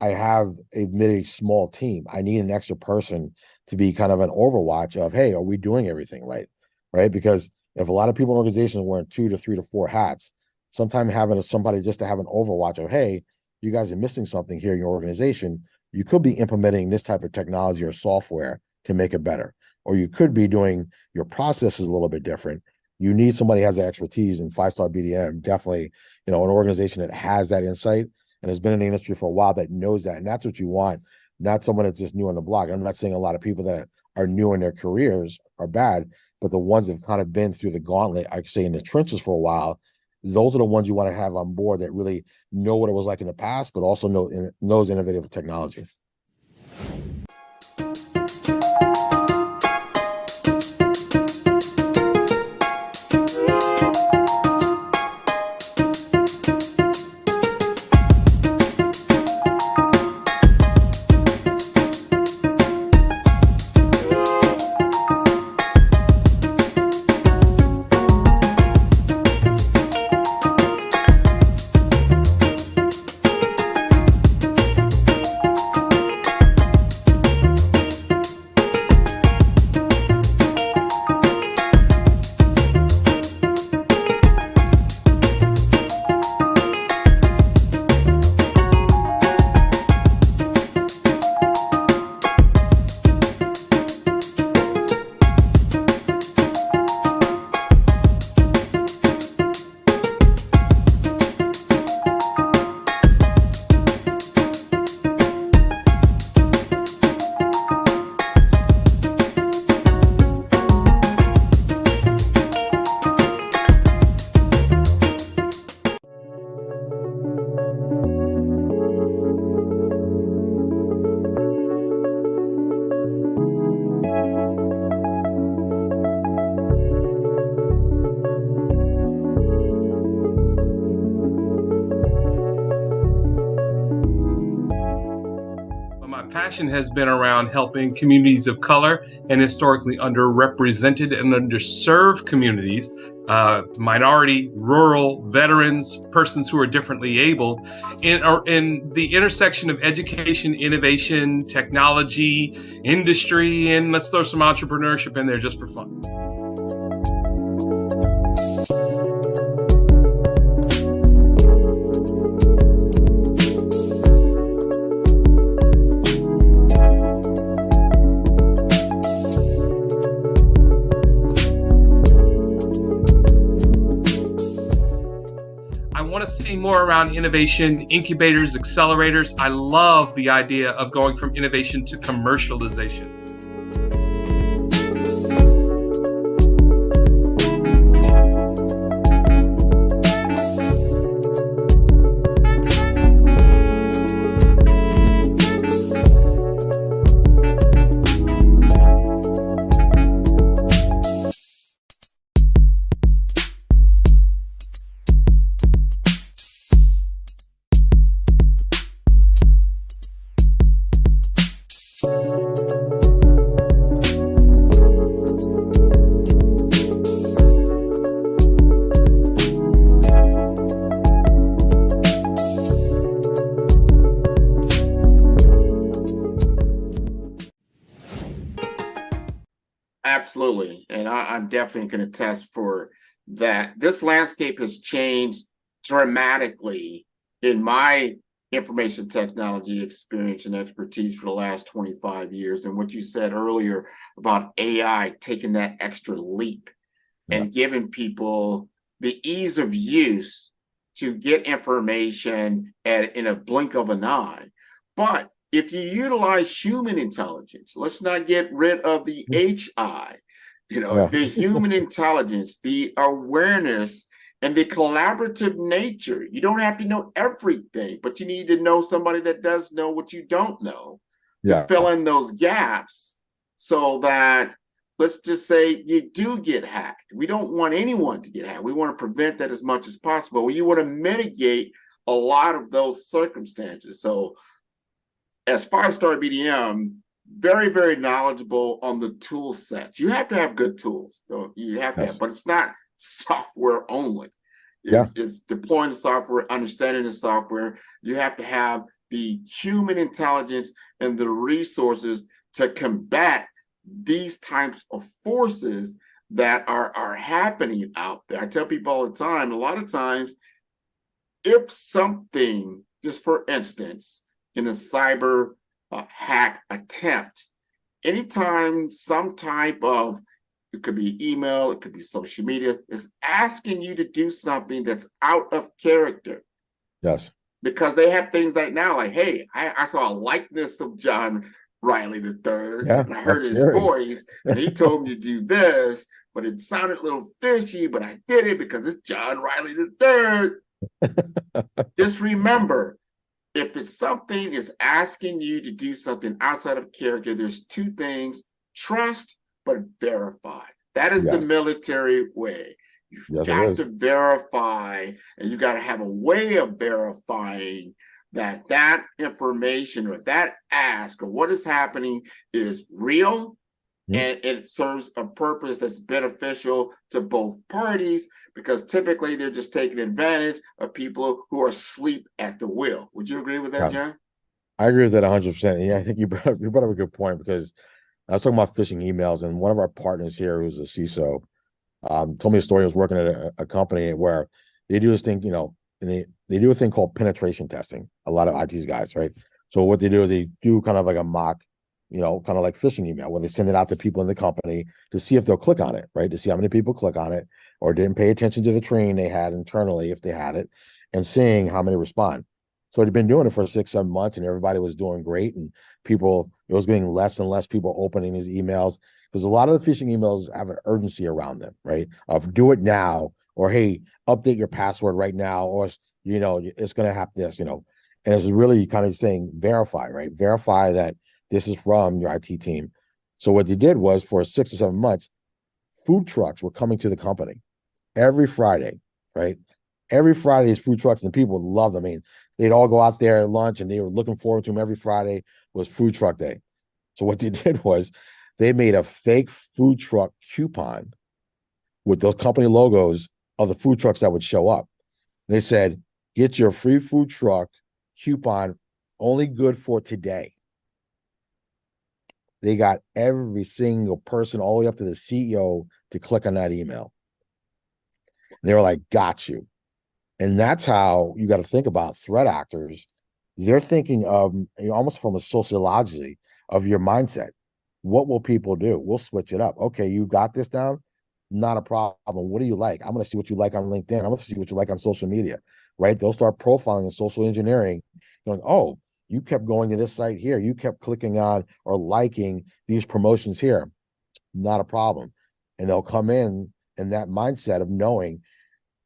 Speaker 3: I have a really small team. I need an extra person to be kind of an overwatch of, hey, are we doing everything right? Right? Because if a lot of people in organizations are wearing 2 to 3 to 4 hats, sometimes having somebody just to have an overwatch of, hey, you guys are missing something here in your organization. You could be implementing this type of technology or software to make it better. Or you could be doing your processes a little bit different. You need somebody who has the expertise, in 5-Star BDM, definitely, an organization that has that insight and has been in the industry for a while that knows that. And that's what you want, not someone that's just new on the block. I'm not saying a lot of people that are new in their careers are bad, but the ones that have kind of been through the gauntlet, I could say in the trenches for a while, those are the ones you want to have on board that really know what it was like in the past, but also knows innovative technology.
Speaker 8: passion has been around helping communities of color and historically underrepresented and underserved communities, minority, rural, veterans, persons who are differently abled, in the intersection of education, innovation, technology, industry, and let's throw some entrepreneurship in there just for fun. See more around innovation, incubators, accelerators. I love the idea of going from innovation to commercialization.
Speaker 1: Absolutely. And I'm definitely going to test for that. This landscape has changed dramatically in my information technology experience and expertise for the last 25 years. And what you said earlier about AI taking that extra leap and giving people the ease of use to get information in a blink of an eye. But if you utilize human intelligence, let's not get rid of the HI, the human intelligence, the awareness, and the collaborative nature. You don't have to know everything, but you need to know somebody that does know what you don't know to fill in those gaps so that, let's just say, you do get hacked. We don't want anyone to get hacked. We want to prevent that as much as possible. You want to mitigate a lot of those circumstances. So as 5-star BDM, very, very knowledgeable on the tool sets. You have to have good tools. You have to have, but it's not software only. It's deploying the software, understanding the software. You have to have the human intelligence and the resources to combat these types of forces that are happening out there. I tell people all the time, a lot of times, if something, just for instance, in a cyber hack attempt, anytime some type of, it could be email, it could be social media, is asking you to do something that's out of character.
Speaker 3: Yes.
Speaker 1: Because they have things like now, like, hey, I saw a likeness of John Riley III, and I heard his voice, and he told me to do this, but it sounded a little fishy, but I did it because it's John Riley III. Just remember, if it's something is asking you to do something outside of character, there's two things: trust, but verify. That is the military way. You've got to verify, and you got to have a way of verifying that information or that ask or what is happening is real, and it serves a purpose that's beneficial to both parties, because typically they're just taking advantage of people who are asleep at the wheel. Would you agree with that, John?
Speaker 3: I agree with that 100%. Yeah, I think you brought up a good point, because I was talking about phishing emails, and one of our partners here, who's a CISO, told me a story. He was working at a company where they do this thing, and they do a thing called penetration testing. A lot of IT guys, right? So what they do is they do kind of like a mock, kind of like phishing email, where they send it out to people in the company to see if they'll click on it, right? To see how many people click on it or didn't pay attention to the training they had internally, if they had it, and seeing how many respond. So they've been doing it for 6-7 months, and everybody was doing great. And it was getting less and less people opening these emails, because a lot of the phishing emails have an urgency around them, right? Of do it now, or hey, update your password right now, or it's going to have this, and it's really kind of saying verify, right? Verify that this is from your IT team. So what they did was, for 6 or 7 months, food trucks were coming to the company every Friday, right? Every Friday is food trucks, and people love them. I mean, they'd all go out there at lunch, and they were looking forward to them every Friday was food truck day. So what they did was they made a fake food truck coupon with those company logos of the food trucks that would show up. And they said, get your free food truck coupon, only good for today. They got every single person all the way up to the CEO to click on that email. And they were like, got you. And that's how you got to think about threat actors. They're thinking of, almost from a sociologically of your mindset. What will people do? We'll switch it up. Okay, you got this down? Not a problem. What do you like? I'm going to see what you like on LinkedIn. I'm going to see what you like on social media, right? They'll start profiling and social engineering, going, oh, you kept going to this site here. You kept clicking on or liking these promotions here. Not a problem. And they'll come in that mindset of knowing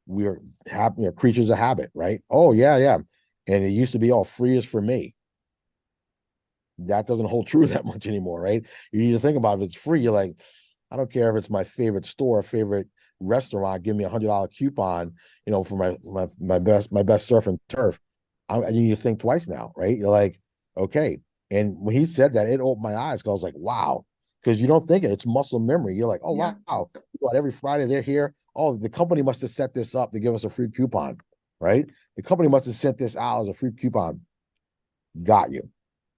Speaker 3: we're happy, creatures of habit, right? Oh, yeah, yeah. And it used to be all free is for me. That doesn't hold true that much anymore, right? You need to think about if it's free, you're like, I don't care if it's my favorite store, favorite restaurant, give me $100 coupon, for my best surf and turf. You need to think twice now, right? You're like, okay. And when he said that, it opened my eyes because I was like, wow. Because you don't think it's muscle memory. You're like, oh, yeah. Wow. Every Friday they're here. Oh, the company must have set this up to give us a free coupon, right? The company must have sent this out as a free coupon. Got you,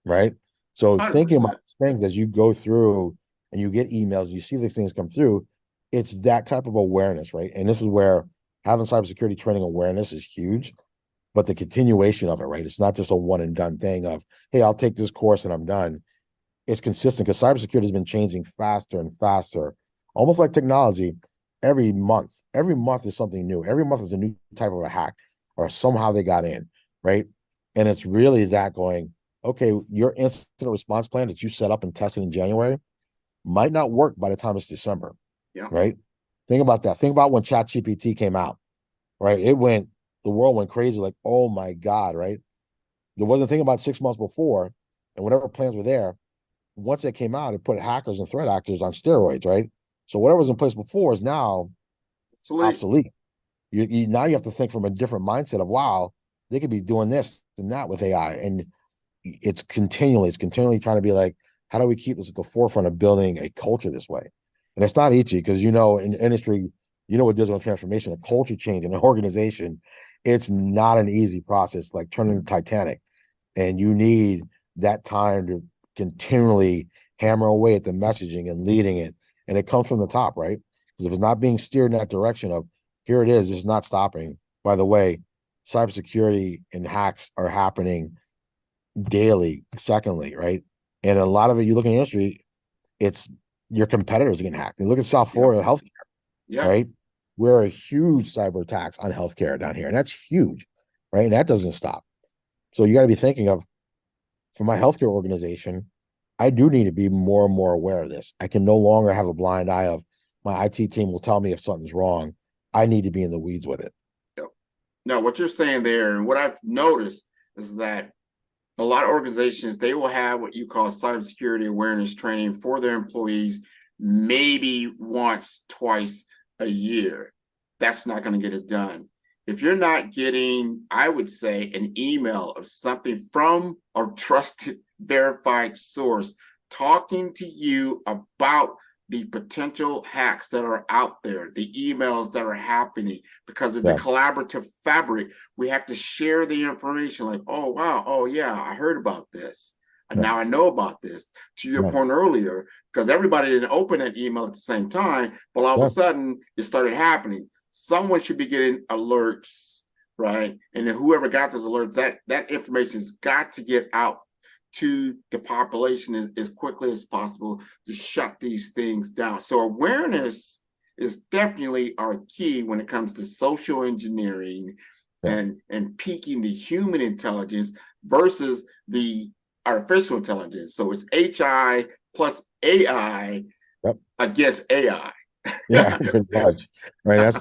Speaker 3: right? So 100%. Thinking about things as you go through and you get emails, you see these things come through, it's that type of awareness, right? And this is where having cybersecurity training awareness is huge, but the continuation of it, right? It's not just a one and done thing of, hey, I'll take this course and I'm done. It's consistent because cybersecurity has been changing faster and faster, almost like technology. Every month is something new. Every month is a new type of a hack or somehow they got in, right? And it's really that going, okay, your incident response plan that you set up and tested in January might not work by the time it's December, right? Think about that. Think about when ChatGPT came out, right? The world went crazy, like, oh my God, right? There wasn't a thing about 6 months before, and whatever plans were there, once it came out, it put hackers and threat actors on steroids, right? So whatever was in place before is now obsolete. Now you have to think from a different mindset of, wow, they could be doing this and that with AI. And it's continually trying to be like, how do we keep this at the forefront of building a culture this way? And it's not easy because, in the industry, with digital transformation, a culture change in an organization, it's not an easy process, like turning the Titanic. And you need that time to continually hammer away at the messaging and leading it. And it comes from the top, right? Because if it's not being steered in that direction of, here it is, it's not stopping. By the way, cybersecurity and hacks are happening daily, secondly, right? And a lot of it, you look in the industry, it's your competitors getting hacked. And look at South Florida healthcare, right? We're a huge cyber attacks on healthcare down here, and that's huge, right? And that doesn't stop. So you got to be thinking of, for my healthcare organization, I do need to be more and more aware of this. I can no longer have a blind eye of my IT team will tell me if something's wrong. I need to be in the weeds with it.
Speaker 1: Now, what you're saying there, and what I've noticed is that a lot of organizations, they will have what you call cybersecurity awareness training for their employees, maybe once, twice a year. That's not going to get it done. If you're not getting, I would say, an email of something from a trusted, verified source talking to you about the potential hacks that are out there, the emails that are happening, because of the collaborative fabric, we have to share the information like, oh, wow, oh, yeah, I heard about this. And now I know about this, to your point earlier, because everybody didn't open that email at the same time, but all of a sudden it started happening. Someone should be getting alerts, right? And then whoever got those alerts, that information's got to get out to the population as quickly as possible to shut these things down. So awareness is definitely our key when it comes to social engineering and peaking the human intelligence versus the artificial intelligence. So it's HI plus AI against AI.
Speaker 3: Yeah, pretty much. Right.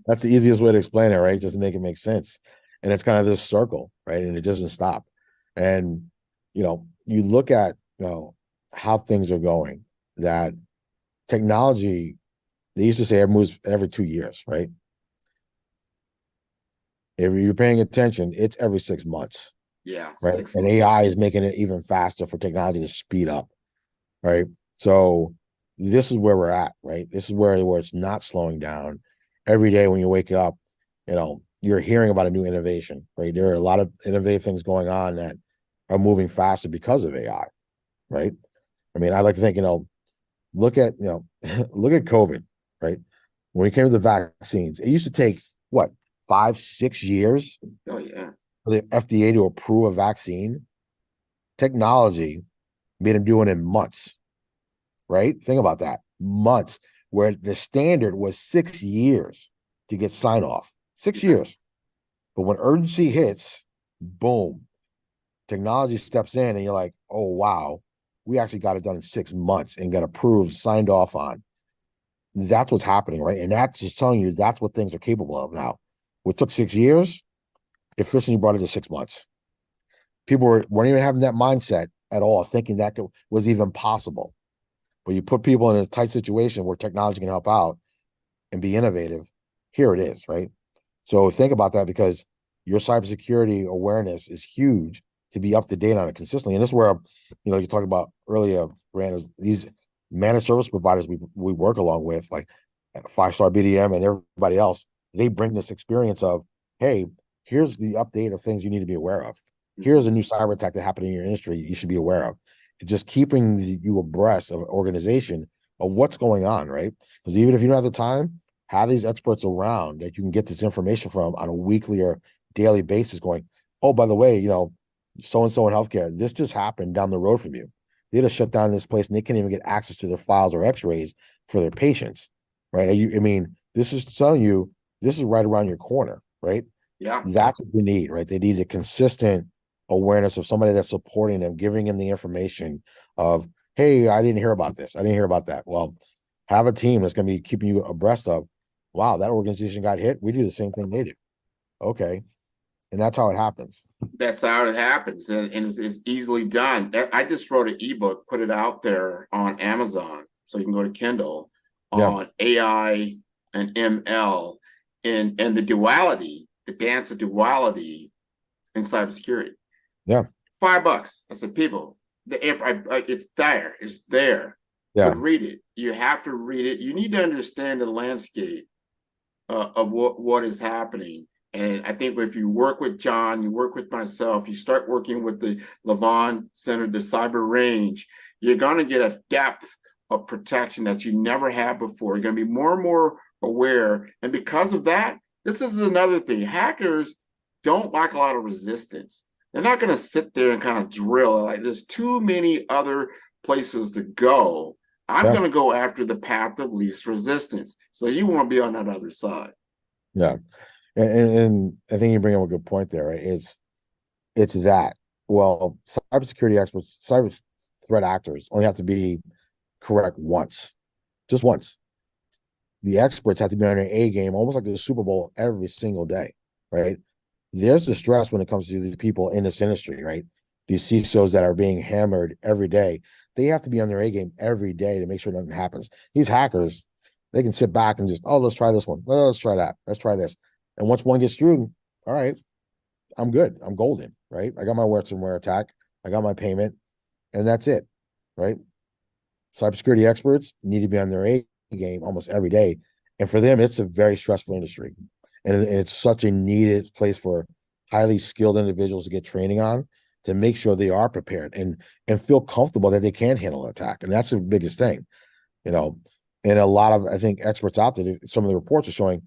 Speaker 3: That's the easiest way to explain it, right? Just to make it make sense. And it's kind of this circle, right? And it doesn't stop. And you look at how things are going, that technology, they used to say it moves every 2 years, right? If you're paying attention, it's every 6 months,
Speaker 1: Yeah,
Speaker 3: right?
Speaker 1: six
Speaker 3: And
Speaker 1: months.
Speaker 3: AI is making it even faster for technology to speed up, right? So this is where we're at, right? This is where it's not slowing down. Every day when you wake up, you're hearing about a new innovation, right? There are a lot of innovative things going on that are moving faster because of AI, right? I mean, I like to think, look at, look at COVID, right? When it came to the vaccines, it used to take what, 5, 6 years
Speaker 1: Oh yeah.
Speaker 3: for the FDA to approve a vaccine. Technology made them do it in months, right? Think about that. Months, where the standard was 6 years to get sign off. 6 years. But when urgency hits, boom, technology steps in and you're like, oh, wow, we actually got it done in 6 months and got approved, signed off on. That's what's happening, right? And that's just telling you that's what things are capable of now. What took 6 years, efficiently brought it to 6 months. People weren't even having that mindset at all, thinking that was even possible. But you put people in a tight situation where technology can help out and be innovative. Here it is, right? So think about that, because your cybersecurity awareness is huge to be up to date on it consistently. And this is where, you talked about earlier, Rand, is these managed service providers we work along with, like 5-Star BDM and everybody else. They bring this experience of, hey, here's the update of things you need to be aware of. Here's a new cyber attack that happened in your industry you should be aware of. Just keeping you abreast of an organization of what's going on, right? Because even if you don't have the time, have these experts around that you can get this information from on a weekly or daily basis, going, oh, by the way, so-and-so in healthcare, this just happened down the road from you. They just shut down this place and they can't even get access to their files or x-rays for their patients, right? I mean, this is telling you, this is right around your corner, right?
Speaker 1: Yeah.
Speaker 3: That's what you need, right? They need a consistent awareness of somebody that's supporting them, giving them the information of, hey, I didn't hear about this. I didn't hear about that. Well, have a team that's going to be keeping you abreast of, wow, that organization got hit. We do the same thing they do. Okay. And that's how it happens.
Speaker 1: That's how it happens, and it's easily done. I just wrote an ebook, put it out there on Amazon, so you can go to Kindle, on AI and ML and the duality, the dance of duality in cybersecurity.
Speaker 3: Yeah.
Speaker 1: $5. I said, people, it's there. It's there.
Speaker 3: Yeah.
Speaker 1: But read it. You have to read it. You need to understand the landscape of what is happening. And I think if you work with John, you work with myself, you start working with the Levon Center, the Cyber Range, you're going to get a depth of protection that you never had before. You're going to be more and more aware. And because of that, this is another thing. Hackers don't like a lot of resistance. They're not going to sit there and kind of drill. Like, there's too many other places to go. I'm going to go after the path of least resistance. So you want to be on that other side.
Speaker 3: Yeah. And I think you bring up a good point there, right? It's that, well, cybersecurity experts, cyber threat actors only have to be correct once, just once. The experts have to be on their A game, almost like the Super Bowl every single day, right? There's the stress when it comes to the people in this industry, right? These CISOs that are being hammered every day, they have to be on their A game every day to make sure nothing happens. These hackers, they can sit back and just, oh, let's try this one. Well, let's try that. Let's try this. And once one gets through, all right, I'm good. I'm golden, right? I got my ransomware attack. I got my payment, and that's it, right? Cybersecurity experts need to be on their A game almost every day. And for them, it's a very stressful industry. And it's such a needed place for highly skilled individuals to get training on, to make sure they are prepared and feel comfortable that they can handle an attack. And that's the biggest thing, And a lot of, I think, experts out there, some of the reports are showing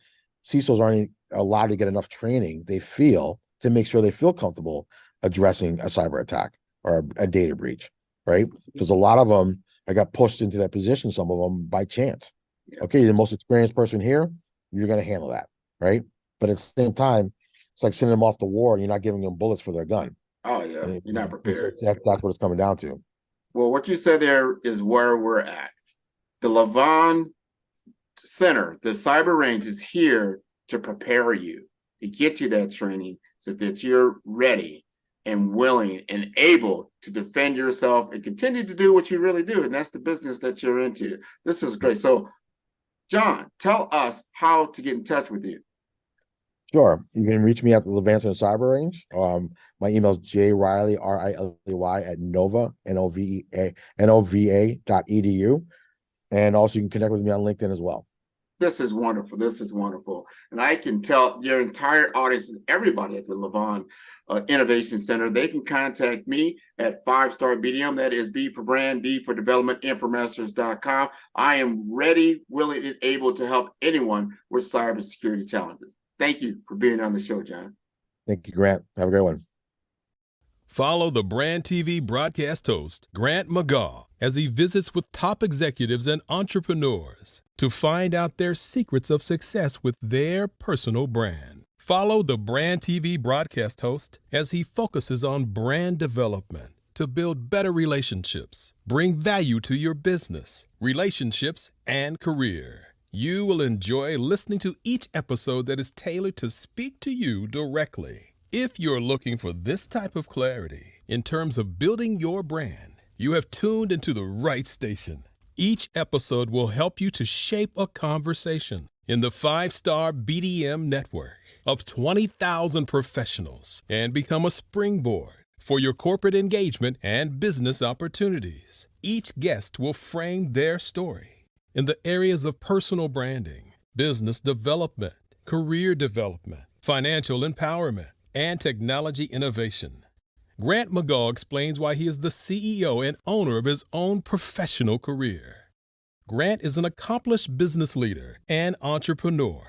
Speaker 3: CISOs aren't allowed to get enough training, they feel, to make sure they feel comfortable addressing a cyber attack or a data breach, right? Because a lot of them, I got pushed into that position, some of them by chance. Okay, you're the most experienced person here, you're going to handle that, right? But at the same time, it's like sending them off to war and you're not giving them bullets for their gun.
Speaker 1: Oh, yeah, you're not prepared.
Speaker 3: That's what it's coming down to.
Speaker 1: Well, what you said there is where we're at. The Levon Center, the Cyber Range, is here to prepare you, to get you that training so that you're ready and willing and able to defend yourself and continue to do what you really do. And that's the business that you're into. This is great. So, John, tell us how to get in touch with you.
Speaker 3: Sure. You can reach me at the Levanter Cyber Range. My email is jriley, RILEY at NOVA.edu. And also you can connect with me on LinkedIn as well.
Speaker 1: This is wonderful. This is wonderful. And I can tell your entire audience and everybody at the Levant Innovation Center, they can contact me at 5-Star BDM. That is B for brand, D for development, infomasters.com. I am ready, willing, and able to help anyone with cybersecurity challenges. Thank you for being on the show, John.
Speaker 3: Thank you, Grant. Have a great one.
Speaker 9: Follow the Brand TV broadcast host, Grant McGaw, as he visits with top executives and entrepreneurs to find out their secrets of success with their personal brand. Follow the Brand TV broadcast host as he focuses on brand development to build better relationships, bring value to your business, relationships, and career. You will enjoy listening to each episode that is tailored to speak to you directly. If you're looking for this type of clarity in terms of building your brand, you have tuned into the right station. Each episode will help you to shape a conversation in the 5-Star BDM network of 20,000 professionals and become a springboard for your corporate engagement and business opportunities. Each guest will frame their story in the areas of personal branding, business development, career development, financial empowerment, and technology innovation. Grant McGaw explains why he is the CEO and owner of his own professional career. Grant is an accomplished business leader and entrepreneur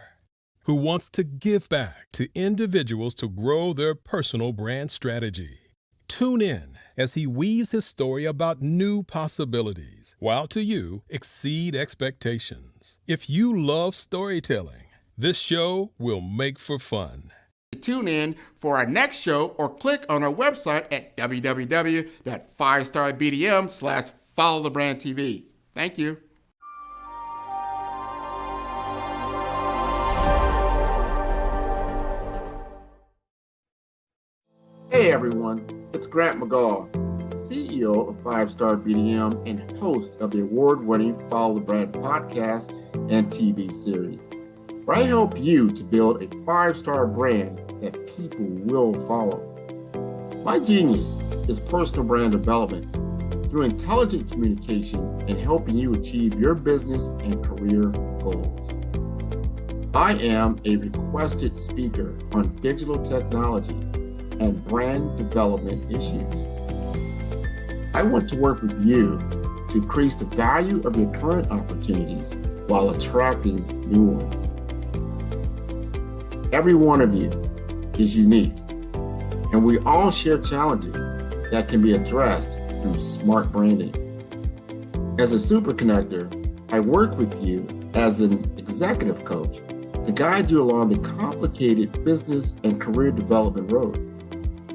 Speaker 9: who wants to give back to individuals to grow their personal brand strategy. Tune in as he weaves his story about new possibilities, while to you exceed expectations. If you love storytelling, this show will make for fun.
Speaker 1: Tune in for our next show or click on our website at www.5starbdm/followthebrandtv. Thank you. Hey everyone, it's Grant McGaw, CEO of 5-Star BDM and host of the award-winning Follow the Brand podcast and TV series, where I help you to build a 5-star brand that people will follow. My genius is personal brand development through intelligent communication and helping you achieve your business and career goals. I am a requested speaker on digital technology and brand development issues. I want to work with you to increase the value of your current opportunities while attracting new ones. Every one of you is unique, and we all share challenges that can be addressed through smart branding. As a super connector, I work with you as an executive coach to guide you along the complicated business and career development road,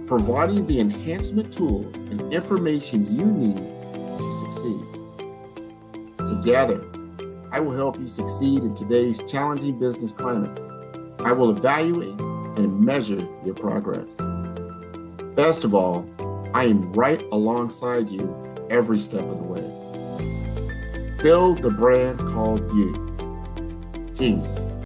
Speaker 1: providing the enhancement tools and information you need to succeed. Together, I will help you succeed in today's challenging business climate. I will evaluate and measure your progress. Best of all, I am right alongside you every step of the way. Build the brand called you. Genius.